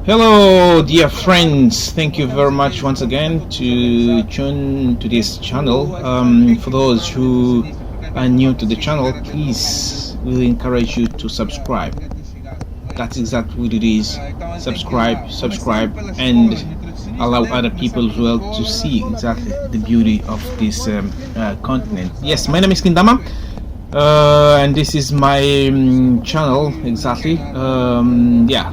Hello, dear friends. Thank you very much once again to tune to this channel. For those who are new to the channel, please, we encourage you to subscribe. That's exactly what it is. Subscribe, and allow other people as well to see exactly the beauty of this continent. Yes, my name is Kindama. And this is my channel exactly. Yeah,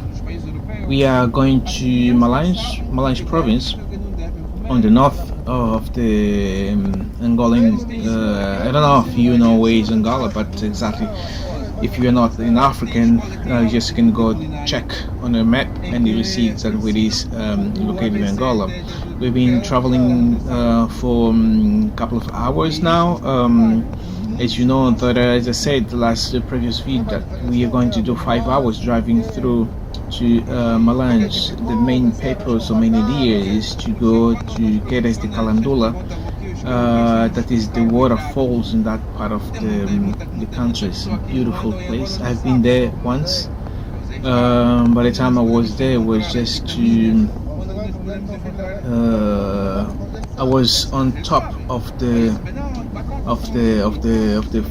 we are going to Malange province on the north of the Angolan. I don't know if you know where is Angola, but exactly, if you're not an African, you just can go check on a map and you will see exactly where it is located in Angola. We've been traveling for a couple of hours now. As you know, that as I said the previous video, that we are going to do 5 hours driving through to Malange. The main purpose or main idea is to go to get us the Calandula, that is the waterfalls in that part of the country. It's a beautiful place. I've been there once. By the time I was there, it was just to I was on top of the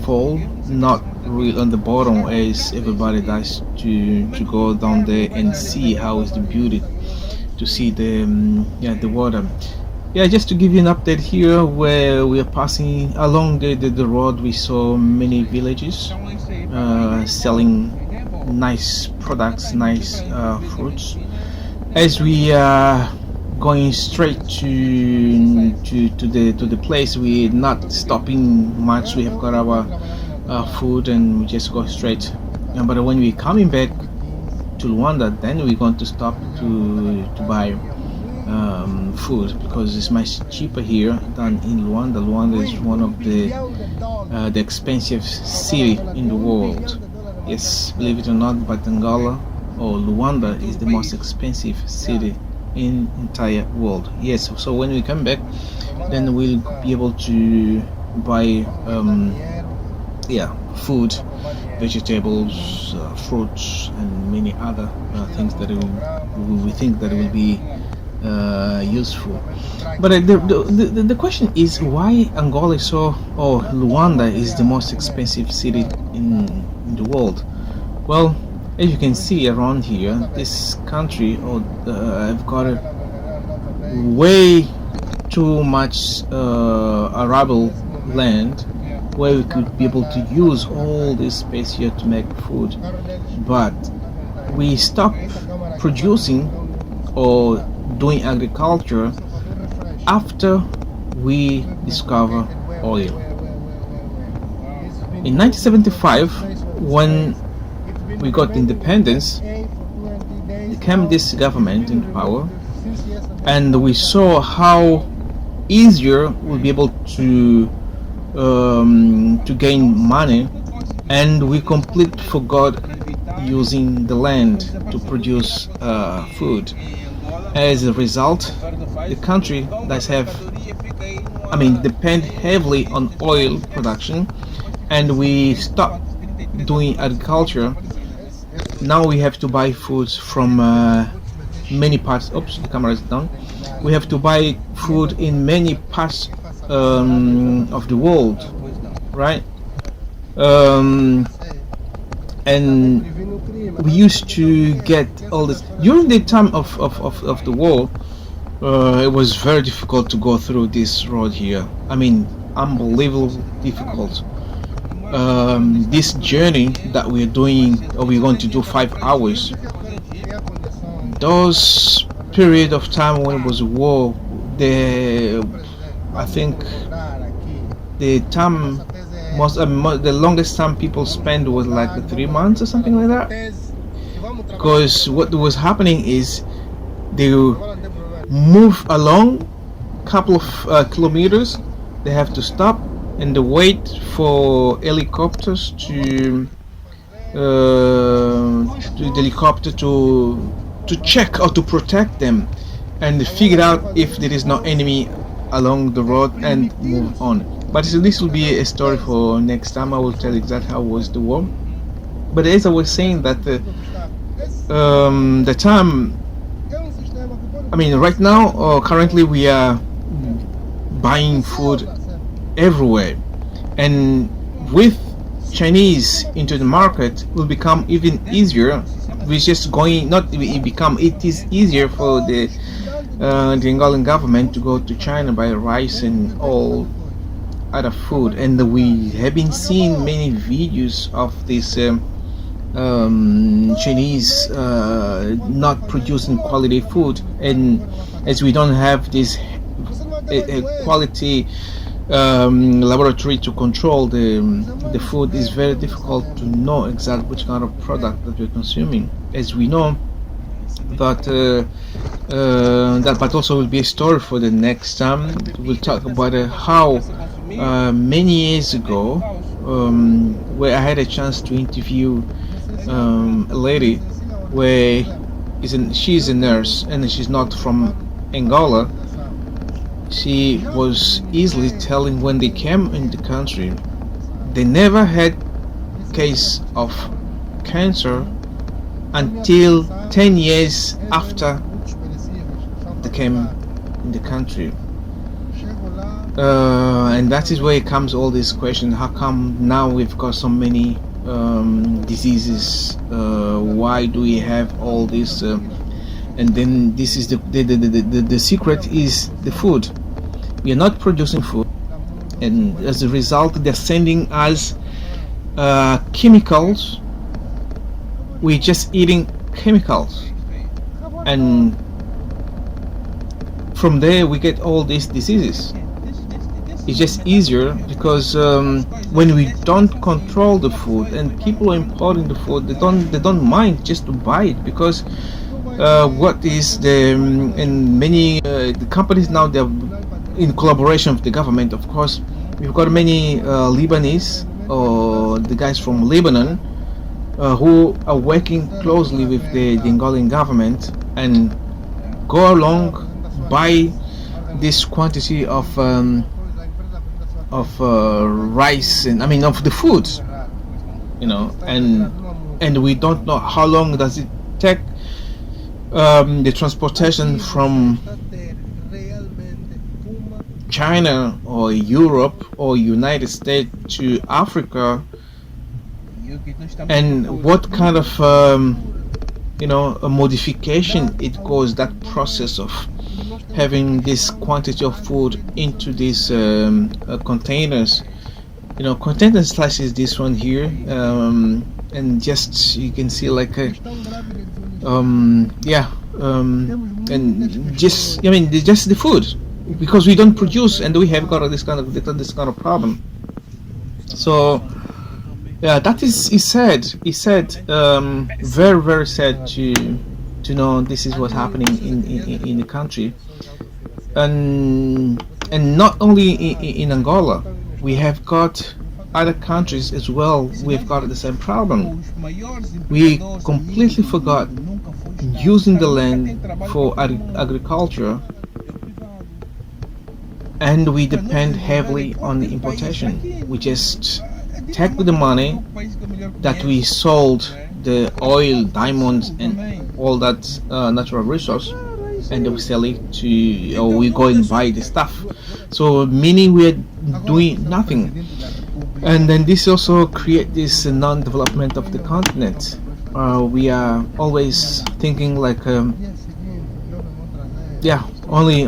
fall, not really on the bottom as everybody does, to go down there and see how is the beauty, to see the the water. Yeah, just to give you an update here, where we are passing along the road, we saw many villages selling nice products, nice fruits. As we are going straight to the place, we're not stopping much. We have got our food and we just go straight. But when we're coming back to Luanda, then we're going to stop to buy food, because it's much cheaper here than in Luanda. Luanda is one of the expensive city in the world. Yes, believe it or not, but Angola or Luanda is the most expensive city in entire world. Yes, so when we come back, then we'll be able to buy food, vegetables, fruits, and many other things that we think that will be useful. But the question is, why Angola is so, or Luanda is the most expensive city in the world? Well, as you can see around here, this country have got way too much arable land, where we could be able to use all this space here to make food, but we stop producing or doing agriculture after we discover oil. In 1975, when we got independence, came this government in power, and we saw how easier we'll be able to gain money, and we completely forgot using the land to produce food. As a result, the country does have, depend heavily on oil production, and we stopped doing agriculture. Now we have to buy foods from many parts. Oops, the camera is down. We have to buy food in many parts of the world, right? And we used to get all this during the time of the war. It was very difficult to go through this road here. Unbelievable difficult. This journey that we're doing, or we're going to do 5 hours, those period of time when it was war, I think the time the longest time people spent was like 3 months or something like that. Because what was happening is they move along a couple of kilometers, they have to stop and they wait for helicopters to check or to protect them, and figure out if there is no enemy along the road and move on. But this will be a story for next time. I will tell exactly how was the war. But as I was saying, that the time I mean, right now, currently we are buying food everywhere, and with Chinese into the market will become even easier. We're just going, not it become, it is easier for the Angolan government to go to China buy rice and all other food. And we have been seeing many videos of this Chinese not producing quality food, and as we don't have this quality laboratory to control the food, is very difficult to know exactly which kind of product that we're consuming. As we know that that, but also will be a story for the next time. We'll talk about how many years ago, where I had a chance to interview a lady where she's a nurse and she's not from Angola. She was easily telling when they came in the country, they never had case of cancer until 10 years after they came in the country. And that is where it comes all this question: how come now we've got so many diseases? Why do we have all this? And then this is the secret is the food. We are not producing food, and as a result they're sending us chemicals. We're just eating chemicals, and from there we get all these diseases. It's just easier because when we don't control the food and people are importing the food, they don't mind just to buy it, because what is the and many the companies now, they're in collaboration with the government. Of course, we've got many Lebanese or the guys from Lebanon who are working closely with the Angolan government and go along, buy this quantity of rice, and I mean of the food, and we don't know how long does it take the transportation from China or Europe or United States to Africa, and what kind of a modification it goes, that process of having this quantity of food into these containers. Container size is this one here, and just you can see like a and just just the food, because we don't produce, and we have got this kind of problem. So yeah, that is sad. He said very, very sad to know this is what's happening in the country, and not only in Angola, we have got other countries as well. We've got the same problem. We completely forgot using the land for agriculture, and we depend heavily on the importation. We just take the money that we sold the oil, diamonds, and all that natural resource, and we sell it to, or we go and buy the stuff. So meaning we're doing nothing, and then this also create this non-development of the continent. We are always thinking like only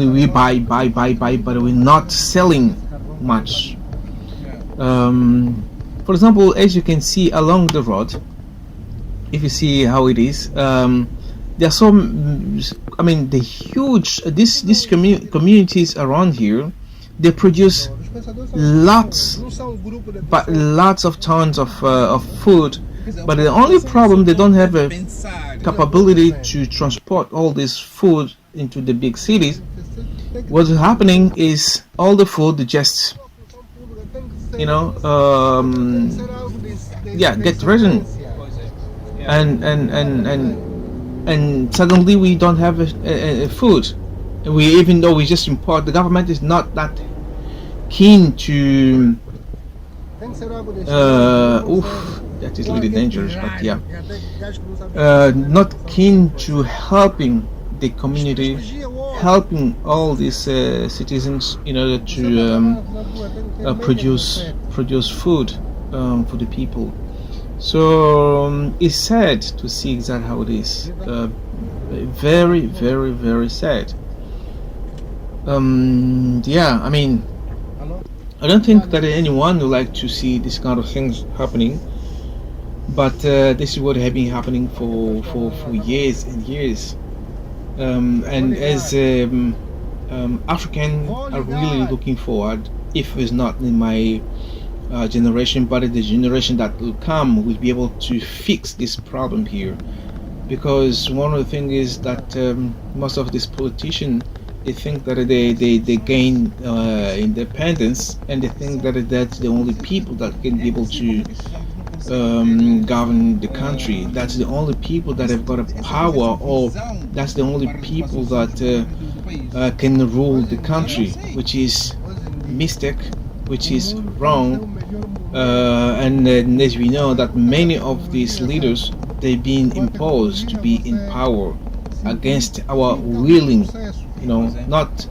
we buy, but we're not selling much. For example, as you can see along the road, if you see how it is, there are some, the huge these communities around here, they produce lots of tons of food, but the only problem, they don't have a capability to transport all this food into the big cities. What's happening is all the food just get resin, and suddenly we don't have a food. Even though we just import, the government is not that keen to that is really dangerous, but yeah, not keen to helping the community, helping all these citizens in order to produce food for the people. So it's sad to see exactly how it is. Very, very, very sad. Yeah, I mean, I don't think that anyone would like to see this kind of things happening, but this is what has been happening for years and years. And as African are really looking forward, if it's not in my generation, but in the generation that will come, will be able to fix this problem here. Because one of the things is that most of these politicians, they think that they gain independence, and they think that that's the only people that can be able to govern the country. That's the only people that have got a power, or that's the only people that can rule the country, which is mistake, which is wrong. And as we know that many of these leaders, they've been imposed to be in power against our willing, not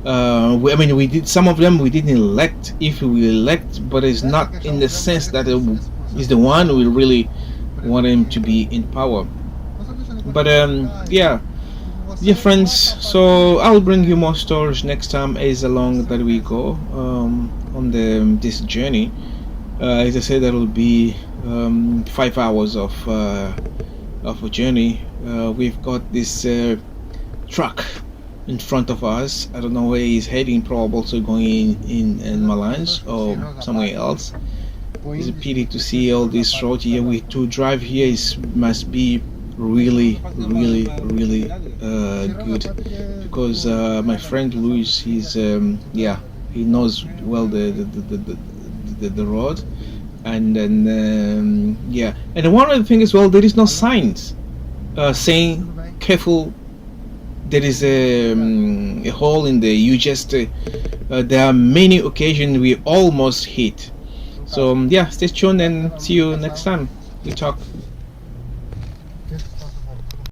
I mean, we did, some of them we didn't elect. If we elect, but it's not in the sense that it is the one we really want him to be in power. But yeah, dear friends, so I'll bring you more stories next time as along that we go on this journey. As I said, that will be 5 hours of a journey. We've got this truck in front of us. I don't know where he's heading, probably also going in Malange or somewhere else. It's a pity to see all this road here. To drive here must be really good, because my friend Luis, he's he knows well the road, and then and one of the things as well, there is no signs saying careful. There is a hole in there. You just there are many occasions we almost hit. So yeah, stay tuned and see you next time we talk.